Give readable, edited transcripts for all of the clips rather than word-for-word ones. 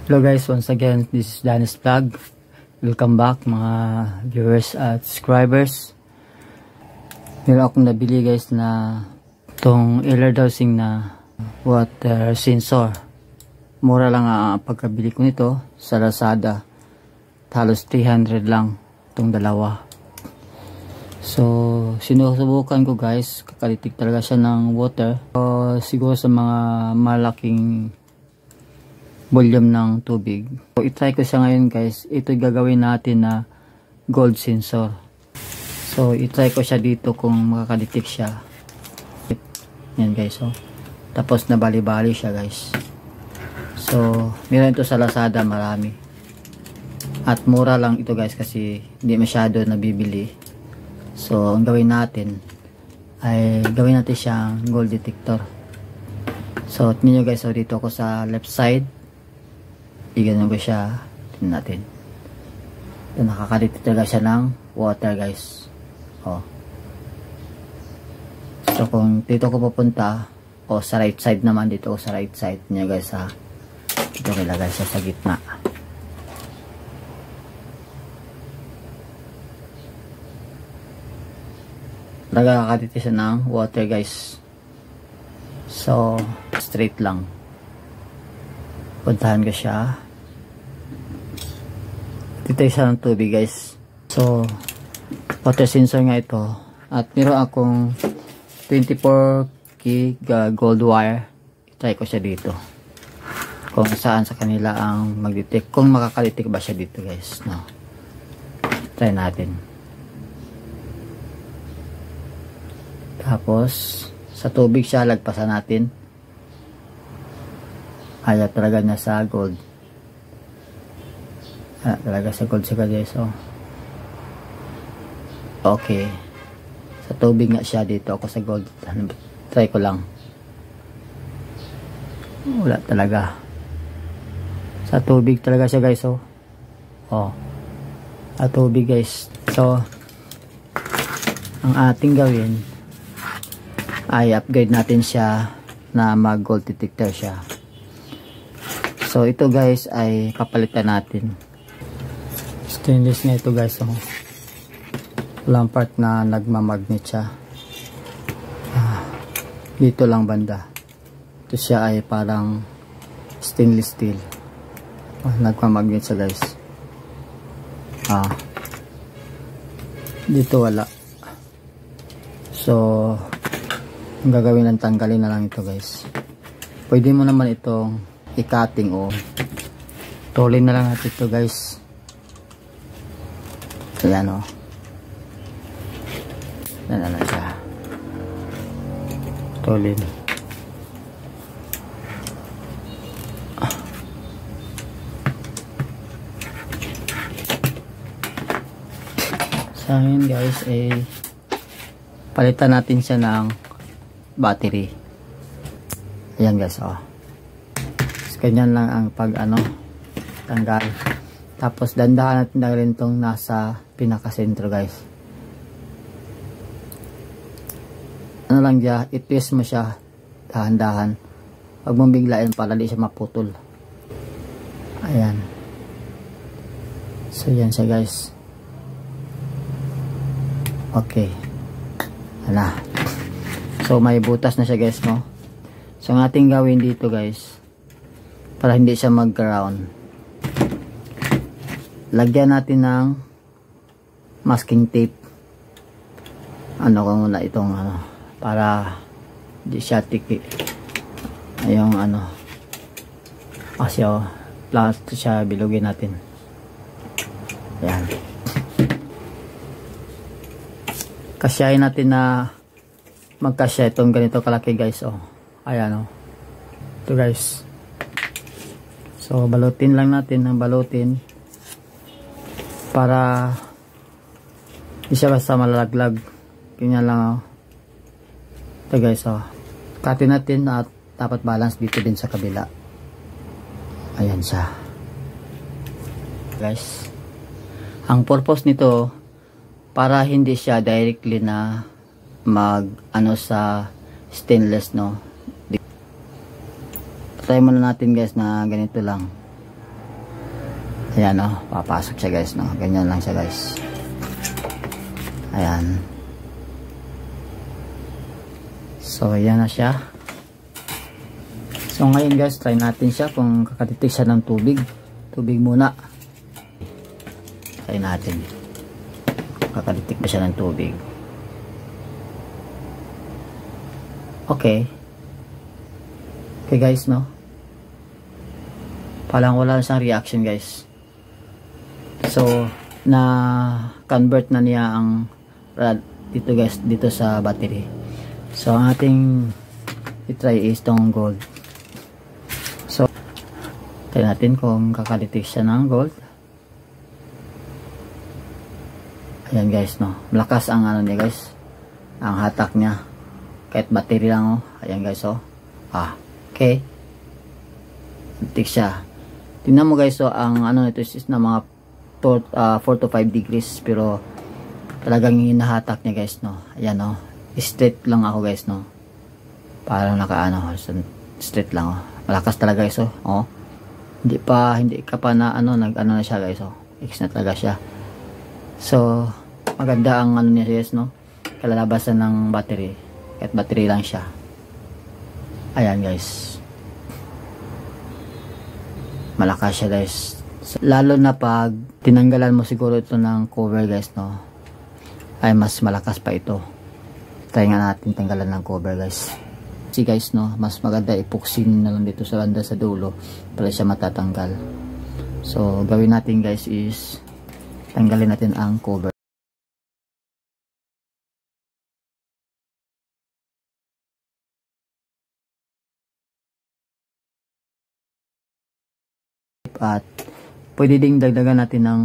Hello guys, once again, this is Danis Vlog. Welcome back mga viewers at subscribers. Meron akong nabili guys na itong air dowsing na water sensor. Mura lang ang pagkabili ko nito sa Lazada. Halos 300 lang itong dalawa. So, sinusubukan ko guys. Kakalitik talaga siya ng water. So, siguro sa mga malaking volume ng tubig. So, itry ko siya ngayon guys. Ito gagawin natin na gold sensor. So, itry ko siya dito kung makakalitik siya. Yan guys. Oh. Tapos nabali-bali siya guys. So, meron ito sa Lazada, marami. At mura lang ito guys kasi hindi masyado nabibili. So, ang gawin natin ay gawin natin siyang gold detector. So, tingnan nyo guys. So, dito ako sa left side. Iganon ko siya. Tingnan natin. So, nakakalitik talaga siya ng water guys. Oh. So, kung dito ko pupunta o sa right side naman, dito ko sa right side niya guys ha. Dito ko ilagay siya sa gitna. Nakakalitik siya ng water guys. So, straight lang. Puntahan ko siya. Dito siya ng tubig guys. So, water sensor nga ito. At meron akong 24 gig gold wire. Try ko siya dito. Kung saan sa kanila ang mag-detect. Kung makakalitik ba siya dito guys. No. Try natin. Tapos, sa tubig siya, lagpasan natin. Ayaw talaga niya sa gold. Talaga sa gold siya guys. Oh. Okay. Sa tubig nga siya dito ako sa gold. Try ko lang. Wala talaga. Sa tubig talaga siya guys. Oh. Oh. Sa tubig guys. So, ang ating gawin ay upgrade natin siya na mag gold detector siya. So, ito guys ay kapalitan natin. Stainless na ito guys. Oh. Walang part na nagmamagnet siya. Dito lang banda. Ito siya ay parang stainless steel. Nagmamagnet siya guys. Dito wala. So, ang gagawin ng tanggalin na lang ito guys. Pwede mo naman itong i-cutting o tulin na lang natin ito guys. Ayan o. Ayan na siya. Tulin. Sa akin guys eh palitan natin siya ng battery. Ayan guys o. Ganyan lang ang tanggal. Tapos dandahan natin na rin itong nasa pinakasentro guys. Ano lang diya, i-twist mo siya dahan-dahan. Huwag mong biglain para di siya maputol. Ayan. So yan siya guys. Okay. Ala. So may butas na siya guys no. So ang ating gawin dito guys, para hindi siya mag-ground, lagyan natin ng masking tape. Ko muna itong para hindi siya tiki. Ayong kasi plastic siya, bilugin natin. Ayan. Kasyahin natin na magkasya itong ganito kalaki guys. Ayan ito guys. So, balutin lang natin ng balutin para hindi siya basta malalaglag. Ganyan lang ito guys. Cutin natin at dapat balance dito din sa kabila. Ayan siya. Guys, ang purpose nito para hindi siya directly na sa stainless no. Try muna natin guys na ganito lang. Ayan o, papasok siya guys, no? Ganyan lang siya guys. Ayan. So, ayan na siya. So, ngayon guys, try natin siya kung kakatitik siya ng tubig. Tubig muna. Try natin. Kakatitik ba siya ng tubig. Okay. Okay guys, no? Parang wala siyang reaction guys. So, na-convert na niya ang rad dito guys, dito sa battery. So, ang ating i-try is itong gold. So, try natin kung kakalitik siya ng gold. Ayan guys, no. Malakas ang ano niya guys. Ang hatak niya. Kahit battery lang, oh. Ayan guys, oh. Okay. Kalitik siya. Tingnan mo guys, so ang ano nito is na mga 4 to 5 degrees, pero talagang hinahatak niya guys, no. Ayan, no. Straight lang ako guys, no. Parang nakaano, straight lang, oh. Malakas talaga guys, oh. Hindi ka pa na ano, nag-ano na siya guys, oh. X na talaga siya. So, maganda ang ano niya guys, no. Kalalabasan ng battery. Kahit battery lang siya. Ayan guys. Malakas siya guys. So, lalo na pag tinanggalan mo siguro ito ng cover guys, no, ay mas malakas pa ito. Try nga natin tanggalan ng cover guys. See guys, no, mas maganda ipuksin na lang dito sa banda sa dulo para siya matatanggal. So gawin natin guys is tanggalin natin ang cover. At pwede ding dagdagan natin ng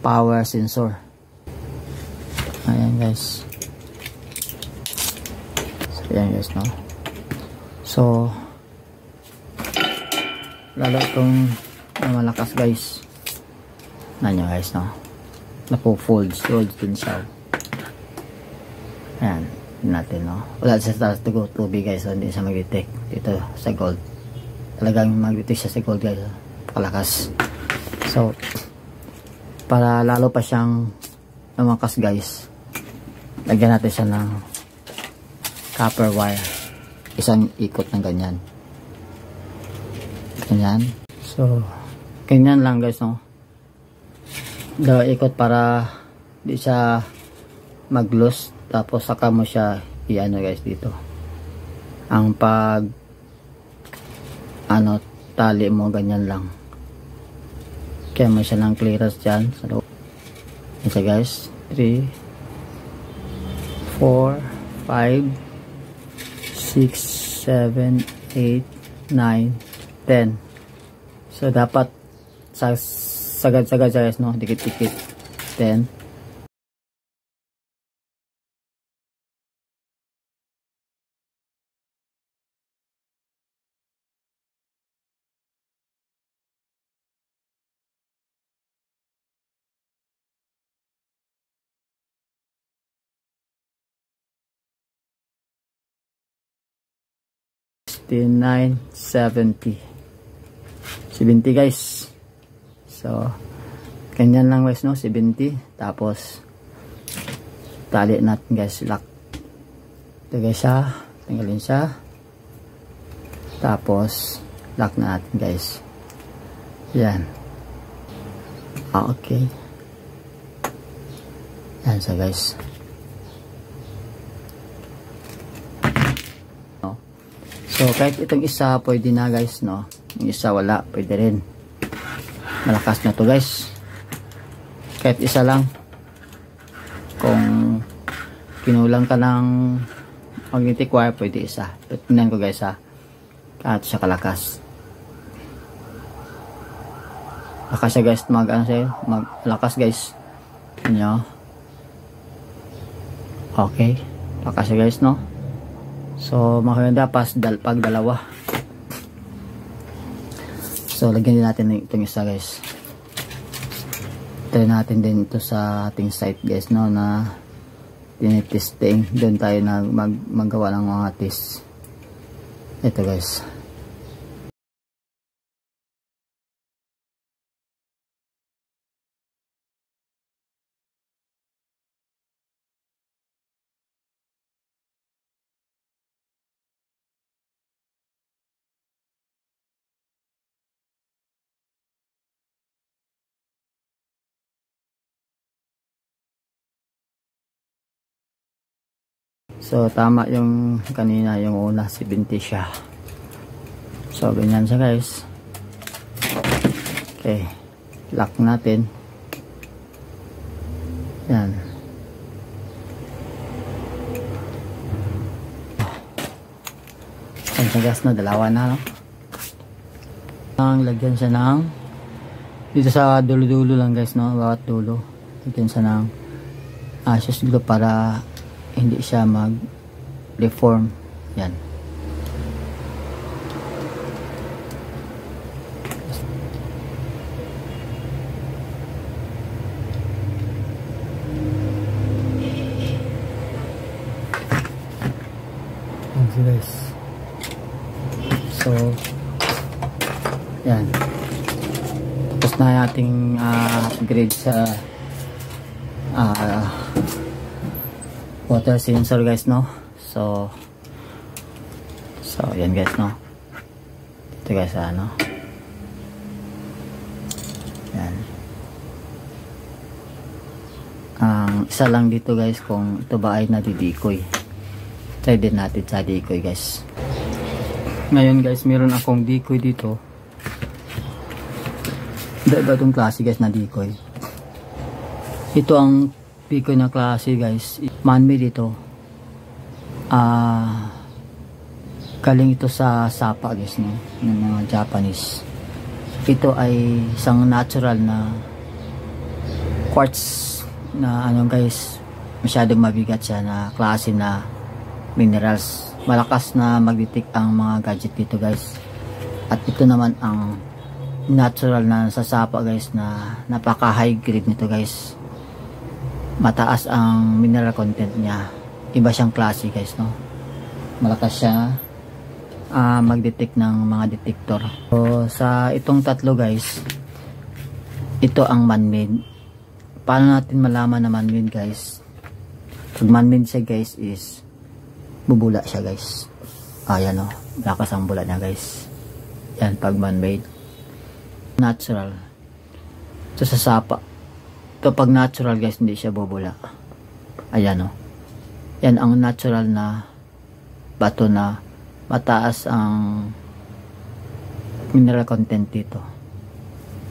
power sensor. Ayan guys. So ayan guys, no. So lalo itong malakas guys. Nanyo guys, no. Napo-fold din siya. Ayan natin, no. Wala siya sa tubig guys, so hindi siya mag-detect dito sa gold. Talagang mag-detect siya sa gold guys, palakas. So para lalo pa siyang lumakas guys, lagyan natin siya ng copper wire, isang ikot ng ganyan. So ganyan lang guys, no. Ikot para di siya mag-loose, tapos saka mo siya i-ano guys dito. Ang pag tali mo ganyan lang. Kaya mo siya ng clearance dyan sa loob. Yan siya guys. 3 4 5 6 7 8 9 10. So dapat sagad-sagad siya guys, no, dikit-dikit. 10. $9.70 guys. So ganyan lang guys, no, 70. Tapos tali natin guys, lock ito guys siya, tanggalin siya, tapos lock na natin guys. Yan. Okay, yan siya guys. So kahit itong isa pwede na guys, no. Yung isa wala, pwede rin. Malakas na to guys. Kahit isa lang. Kung kinulang ka ng magnetic wire, pwede isa. Pero tingnan ko guys, ha. Kahit siya kalakas. Lakas siya guys, malakas guys. Inyo. Okay. Lakas siya guys, no. So maganda pag dalawa. So lagyan din natin itong isa guys. Try natin din ito sa ating site guys, no, na tinitesting. Doon tayo na magawa ng mga test. Ito guys. So tama yung kanina, yung una 70 siya. So ganyan siya guys. Okay, lock natin. Yan. Yan siya guys, no? Dalawa na, no? Ang lagyan siya ng dito sa dulo-dulo lang guys, no? Bawat dulo lagyan siya ng ashes glue para hindi siya mag-deform. Yan. Okay guys. So yan. Tapos na ating upgrade sa water sensor guys, no? So yan guys, no? Ito guys, ano? Yan. Isa lang dito guys kung ito ba ay nadidikoy. Try din natin sa decoy guys. Ngayon guys, meron akong decoy dito. Iba itong klase guys na decoy. Ito ang decoy na klase guys. Man-made ito. Galing ito sa sapa guys, no? Ng mga Japanese. Ito ay isang natural na quartz na ano guys, masyadong mabigat siya na klase na minerals. Malakas na mag-detect ang mga gadget dito guys. At ito naman ang natural na sasapa guys, na napaka high grade nito guys. Mataas ang mineral content niya. Iba siyang klase guys, no? Malakas siya mag-detect ng mga detector. So sa itong tatlo guys, ito ang man-made. Paano natin malaman na man-made guys? Pag man-made siya guys is bubula siya guys. Ayan, o, malakas ang bula niya guys. Yan pag man-made. Natural. Ito sa sapa. Ito pag natural guys, hindi siya bubula. Ayan, o. Yan ang natural na bato na mataas ang mineral content dito.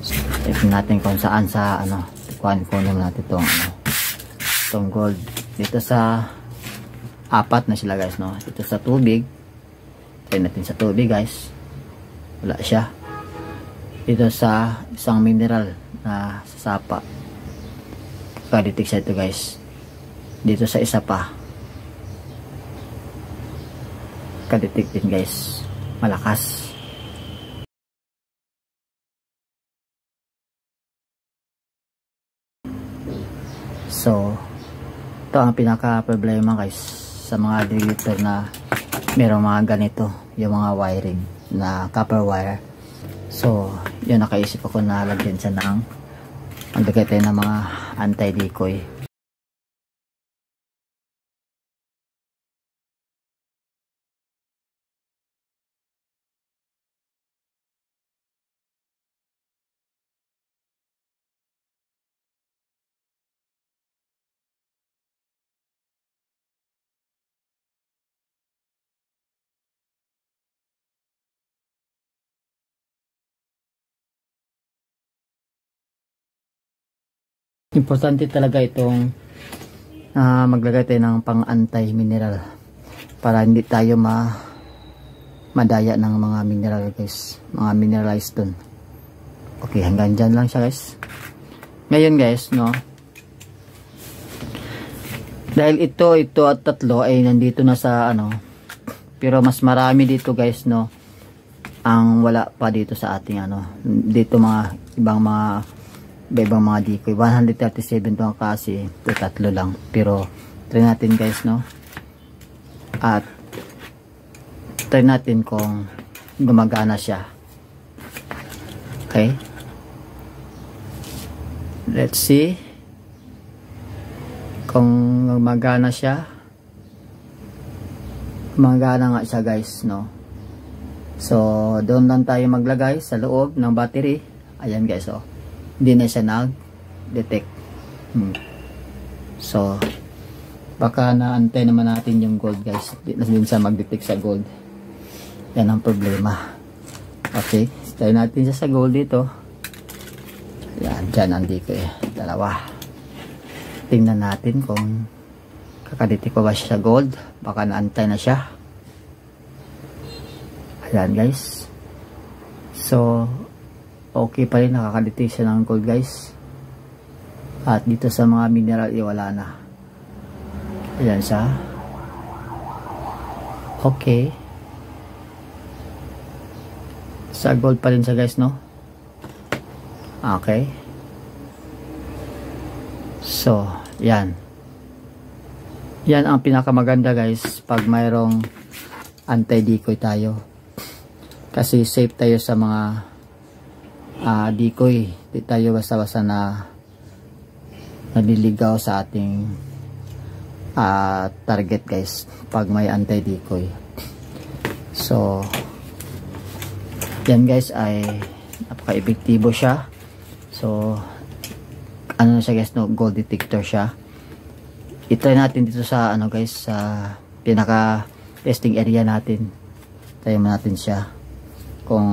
So, tignan natin kung saan sa ano, kunin natin itong gold. Dito sa apat na sila guys, no? Dito sa tubig. Try natin sa tubig guys. Wala siya. Dito sa isang mineral na sasapa. Kaditik siya ito guys. Dito sa isa pa. Kaditik din guys. Malakas. So ito ang pinaka problema guys sa mga distributor na merong mga ganito, yung mga wiring na copper wire. So yun, nakaisip ako na lagyan siya ng maglagay tayo ng mga anti-decoy. Importante talaga itong maglagay tayo ng pang anti-mineral para hindi tayo madaya ng mga mineral guys, mga mineralized dun. Okay, hanggang dyan lang siya guys. Ngayon guys, no, dahil ito at tatlo ay nandito na sa ano, pero mas marami dito guys, no, ang wala pa dito sa ating ano, dito mga ibang mga decoy. 137 to ang kasi, ito tatlo lang, pero try natin guys, no, at try natin kung gumagana siya. Okay, let's see kung gumagana siya. Gumagana nga siya guys, no. So doon lang tayo maglagay sa loob ng battery. Ayan guys, oh, hindi na siya nag-detect. So Baka naantay naman natin yung gold guys. Di na din sa mag-detect sa gold. Yan ang problema. Okay, try natin siya sa gold dito. Yan, dyan ang decoy. Dalawa. Tingnan natin kung kakadetect pa ba siya sa gold. Baka naantay na siya. Ayan guys. So, okay pa rin, nakakadetect siya ng gold guys. At dito sa mga mineral, wala na. Ayan siya. Okay. Sa gold pa rin siya guys, no? Okay. So, yan. Yan ang pinakamaganda guys pag mayroong anti-decoy tayo. Kasi safe tayo sa mga decoy. Di tayo basta-basta na naliligaw sa ating target guys pag may anti-decoy. So, yan guys ay napaka-epektibo siya. So, ano na siya guys, no? Gold detector siya. I-try natin dito sa ano guys, sa pinaka testing area natin. Try mo natin siya kung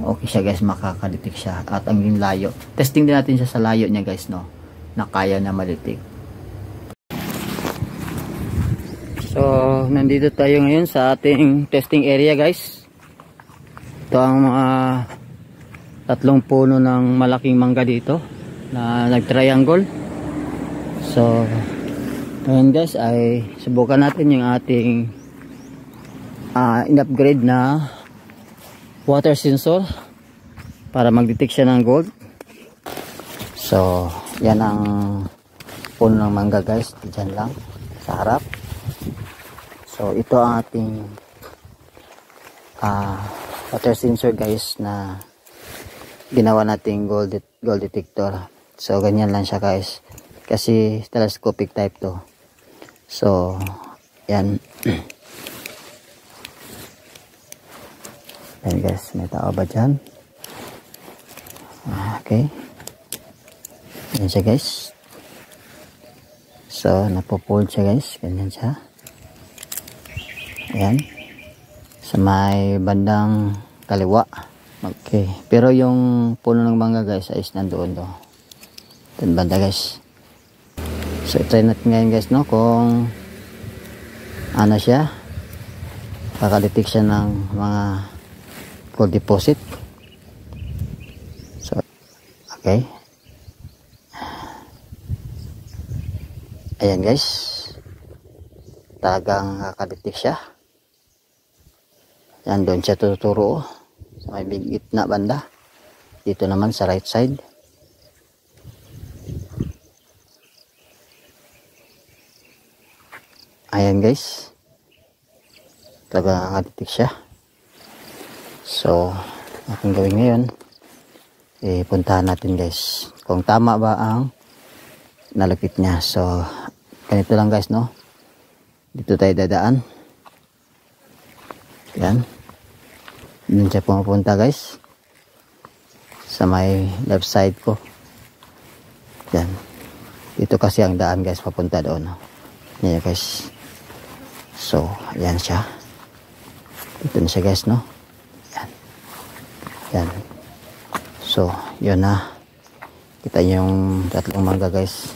okay siya guys, makaka-detect siya at ang layo. Testing din natin siya sa layo niya guys, no? Na kaya na ma-detect. So, nandito tayo ngayon sa ating testing area guys. Ito ang mga tatlong puno ng malaking mangga dito na nag-triangle. So, ngayon guys ay subukan natin yung ating in-upgrade na water sensor para mag-detect siya ng gold. So, yan ang puno ng mangga guys. Diyan lang sa harap. So, ito ang ating water sensor guys na ginawa nating gold detector. So ganyan lang siya guys kasi telescopic type to. So yan. Yan guys, may tao ba dyan? Okay, yan siya guys. So napopold siya guys, ganyan siya. Ayan sa may bandang kaliwa. Okay, pero yung puno ng mangga guys ay nandoon do. Doon banda guys. So try natin ngayon guys, no, kung ano siya, kakadetect siya ng mga gold deposit. So okay, ayan guys, talagang kakadetect siya. Yan, doon siya tuturo sa may gitna banda. Dito naman sa right side. Ayan guys, talaga nakadetect siya. So ating gawin ngayon, puntahan natin guys kung tama ba ang nalapit niya. So ganito lang guys, no, dito tayo dadaan. Yan, doon siya pumapunta guys sa may left side ko. Yan, dito kasi ang daan guys papunta doon, no? Yan guys. So ayan siya, dito na siya guys, no. Yan, yan. So yun na, kita yung tatlong mangga guys.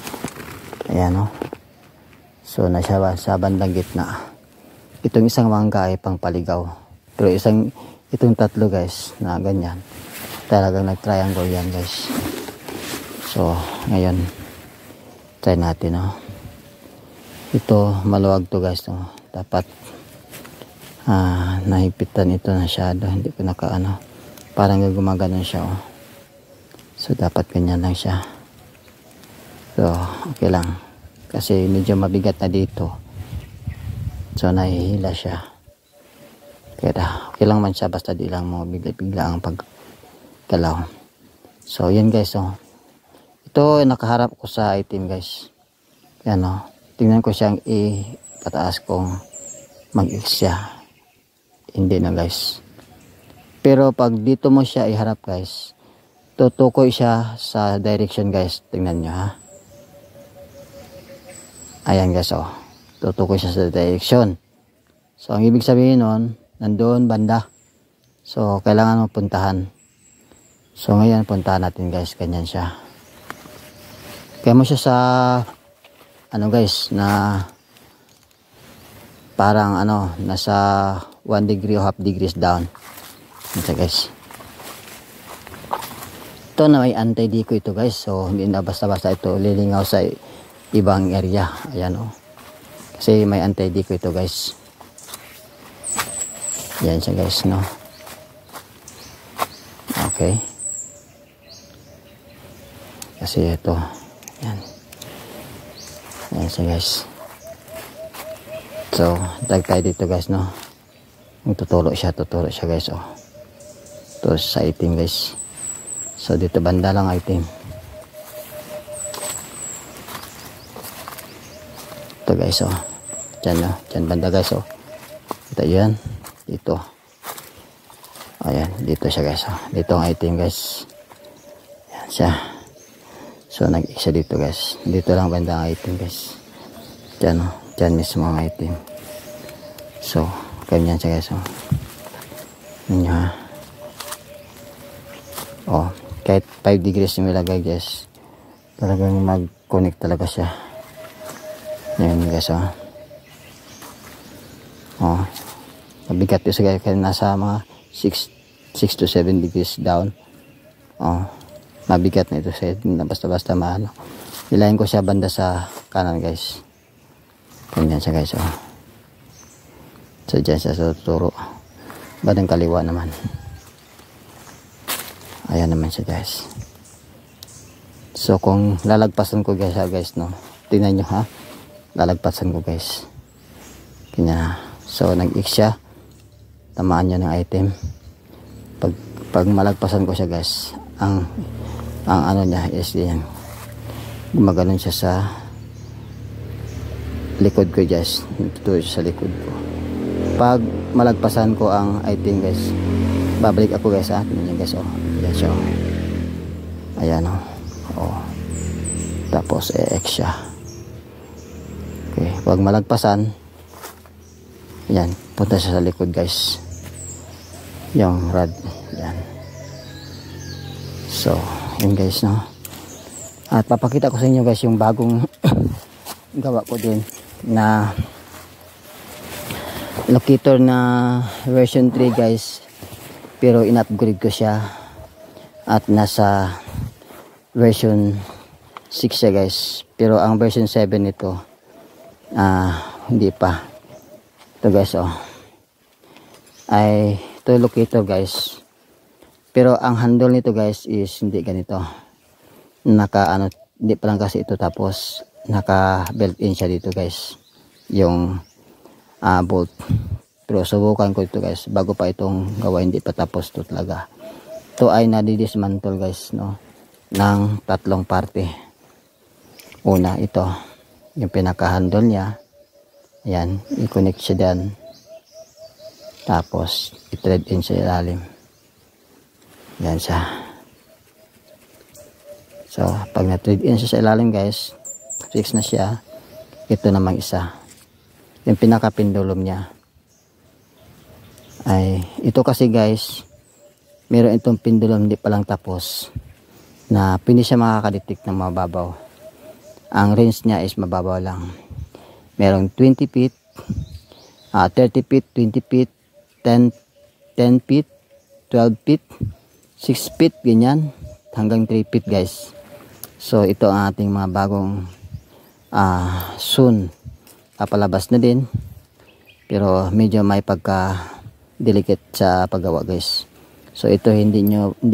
Ayan, no. So nasa sa bandang gitna. Itong isang mangga ay pang paligaw, pero itong tatlo guys na ganyan talagang nag-triangle yan guys. So ngayon try natin, no. Ito maluwag to guys, no. Dapat nahipitan ito na masyado, hindi ko nakaano, parang gumagano siya, oh. So dapat ganyan lang siya. So okay lang kasi medyo mabigat na dito. So nahihila siya. Kaya okay lang man siya, basta di lang mo bigla-bigla ang paggalaw. So yan guys, oh. Ito nakaharap ko sa item guys. Yan, oh. Tingnan ko siyang pataas kung mag-X siya. Hindi na guys. Pero pag dito mo siya iharap guys, tutukoy siya sa direction guys. Tingnan nyo, ha. Ayan guys, oh. tutukoy siya sa direction. So ang ibig sabihin nun, nandoon banda. So kailangan mo puntahan. So ngayon puntahan natin guys, ganyan siya. Kaya mo siya sa ano guys, na parang ano, nasa 1 degree o half degrees down. Ito guys. Ito na may anti-deco ito guys. So hindi na basta-basta ito lilingaw sa ibang area. Ayan o. Kasi may anti-deco ito guys. Yan siya guys, no. Okay. Kasi ito. Yan. Yan siya guys. So, tag tayo dito guys, no. Tuturo siya guys, oh. Ito sa itim guys. So, dito banda lang itim. Ito guys, oh. Diyan, no. Diyan banda guys, oh. Ito yan. Dito. Ayan, dito siya guys, oh. Dito ang itim guys. Yan siya. So, nag-isa dito guys. Dito lang banda ang item guys. Diyan, oh. Diyan mismo ang item. So, ganyan siya guys, oh. Yan ha. Oh, kahit 5 degrees yung ilagay guys. Talagang mag-connect talaga siya. Yan guys, oh. Oh. Mabigat ito guys. Kaya nasa mga 6 to 7 degrees down. Oh. Mabigat na ito sa basta-basta maano. Ilayin ko siya banda sa kanan guys. Ganyan siya guys, oh. So dyan siya sa tuturo. Bandang kaliwa naman. Ayan naman siya guys. So kung lalagpasan ko guys, no. Tingnan nyo ha. Lalagpasan ko guys. Ganyan. So nag-X siya. Tamaan nyo ng item. Pag malagpasan ko siya guys, ang ano niya is yan, gumaganon siya sa likod ko guys. Ito sa likod ko. Pag malagpasan ko ang item guys, babalik ako guys, ha. Tingnan guys, oh. Ayan siya, oh. Ayan, oh. Oh. Tapos X siya. Okay, pag malagpasan, yan, punta siya sa likod guys, yung rod. Yan. So yun guys, no. At papakita ko sa inyo guys yung bagong gawa ko din na locator na version 3 guys, pero in-upgrade ko siya at nasa version 6 siya guys, pero ang version 7 nito hindi pa. Ito guys, oh, ay ito locator guys, pero ang handle nito guys is hindi ganito, naka ano, hindi pa lang kasi ito, tapos naka built in siya dito guys yung bolt. Pero subukan ko ito guys bago pa itong gawa, hindi pa tapos to talaga. Ito ay nadidismantle guys, no, ng tatlong parte. Una, ito yung pinaka handle niya. Ayan, i-connect siya dyan. Tapos i-thread in sa ilalim. Yan siya. So pag na-thread in siya sa ilalim guys, fix na siya. Ito namang isa, yung pinaka-pendulum niya. Ay ito kasi guys, meron itong pendulum hindi pa lang tapos, na pwede siya makakadetect ng mababaw. Ang range niya is mababaw lang. Merong 20 feet, 30 feet, 20 feet, 10 feet, 12 feet, 6 feet, ganyan, hanggang 3 feet guys. So ito ang ating mga bagong soon papalabas na din, pero medyo may pagka delicate sa paggawa guys. So ito hindi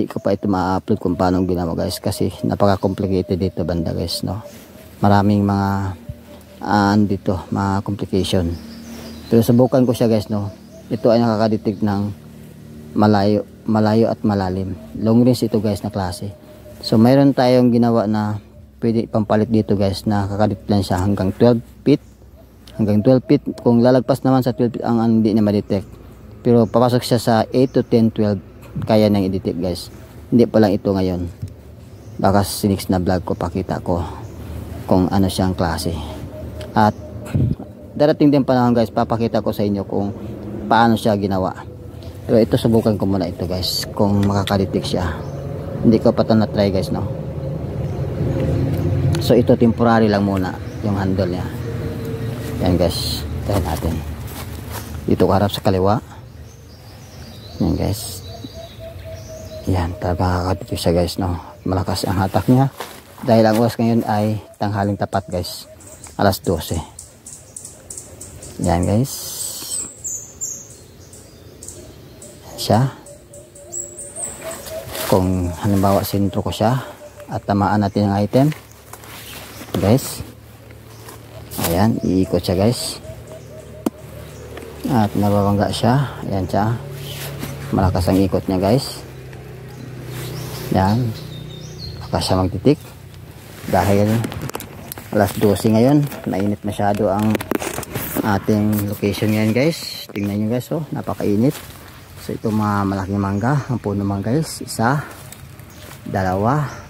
ko pa ito ma-upload kung paano ginawa guys, kasi napaka-complicated dito banda guys, no. Maraming mga dito mga complication, pero subukan ko siya guys, no. Ito ay nakakadetect ng malayo at malalim, long range ito guys na klase. So mayroon tayong ginawa na pwede pampalit dito guys, na kakadetect lang siya hanggang 12 feet. Hanggang 12 feet, kung lalagpas naman sa 12 feet ang hindi na ma-detect, pero papasok siya sa 8 to 10, 12 kaya nang i-detect guys. Hindi pa lang ito ngayon, baka sa next na vlog ko pakita ko kung ano siyang klase. At darating din panahon guys, papakita ko sa inyo kung paano siya ginawa. Pero ito, subukan ko muna ito guys, kung makakalitik siya. Hindi ko pa ito na-try guys, no. So ito temporary lang muna yung handle niya. Yan guys, try natin. Dito ko harap sa kaliwa. Yan guys. Yan, talaga kakatitik siya guys, no. Malakas ang hatak niya. Dahil ang oras ngayon ay tanghaling tapat guys, alas 12. Yan guys. Siya. Kung halimbawa sentro ko siya at tamaan natin ang item guys, ayan, iikot siya guys at nababangga siya. Ayan siya, malakas ang ikot niya guys. Yan, malakas siya magtitik. Dahil alas 12 ngayon, mainit masyado ang ating location ngayon guys. Tingnan nyo guys, oh, napakainit. So ito mga malaking mangga, ang puno mangga guys, 1, 2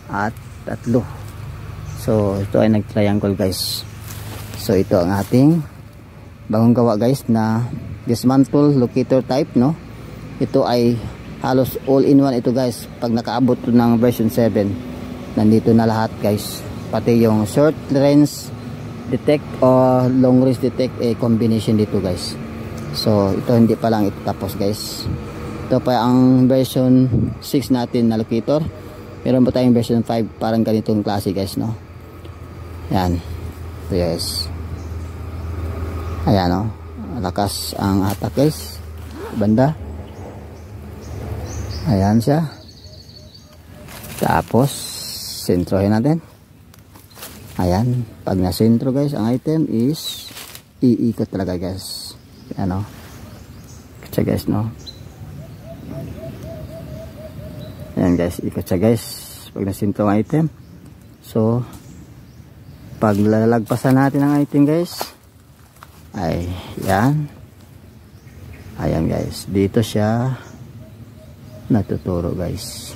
at 3. So ito ay nag-triangle guys. So ito ang ating bagong gawa guys na dismantle locator type, no. Ito ay halos all in one ito guys. Pag nakaabot ng version 7, nandito na lahat guys, pati yung short range detect o long range detect, combination dito guys. So ito hindi pa lang ito tapos guys. Ito pa ang version 6 natin na locator. Meron pa tayong version 5 parang ganitong klase guys, no. Yan, ito guys. Ayan, no, lakas ang atak guys, banda. Ayan siya. Tapos sentrohin natin. Ayan, pag na-sentro guys, ang item is iikot talaga guys. Ano? Ikot siya guys, no? Ayan guys, ikot siya guys pag na-sentro ang item. So, pag lalagpasan natin ang item guys, ay yan. Ayan guys, dito siya natuturo guys.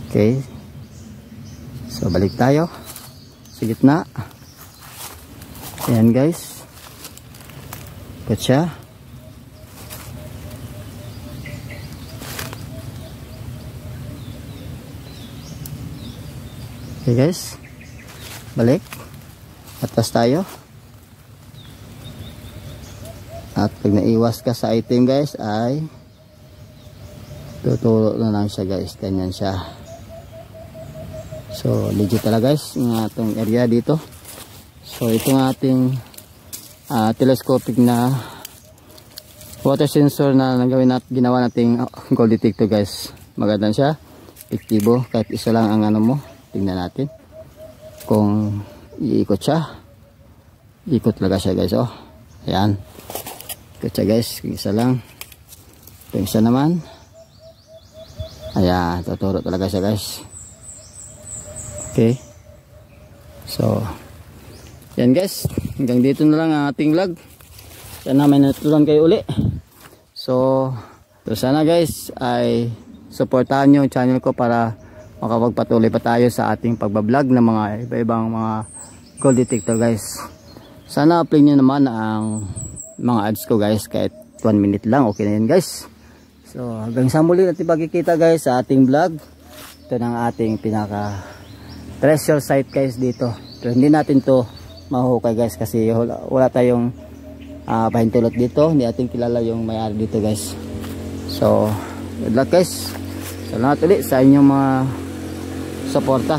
Okay. So balik tayo sa gitna. Ayan guys, ikot siya. Okay guys, balik atas tayo. At pag naiwas ka sa item guys, ay tuturo na lang siya guys. Ganyan siya. So legit talaga guys ng atong area dito. So ito ng ating telescopic na water sensor na ginawa nating gold detector guys. Maganda siya, epektibo, kahit isa lang ang ano mo. Tingnan natin kung iikot siya. Ikot talaga siya guys, oh. Ayan, ikot siya guys, kung isa lang. Ito isa naman. Ayan, tuturo talaga siya guys. Okay. So, yan guys. Hanggang dito na lang ang ating vlog. Sana may natutunan kayo uli. So sana guys ay supportahan nyo yung channel ko para makapagpatuloy pa tayo sa ating pagbablog ng mga iba-ibang mga gold detector guys. Sana apply nyo naman ang mga ads ko guys. Kahit 1 minute lang, okay na yun guys. So hanggang sa muli natin pagkikita guys sa ating vlog. Ito na ating pinaka treasure site guys dito. Pero hindi natin to mahukay guys kasi wala tayong pahintulot dito. Hindi natin kilala yung may-ari dito guys. So good luck guys. Salamat ulit sa inyong mga suporta.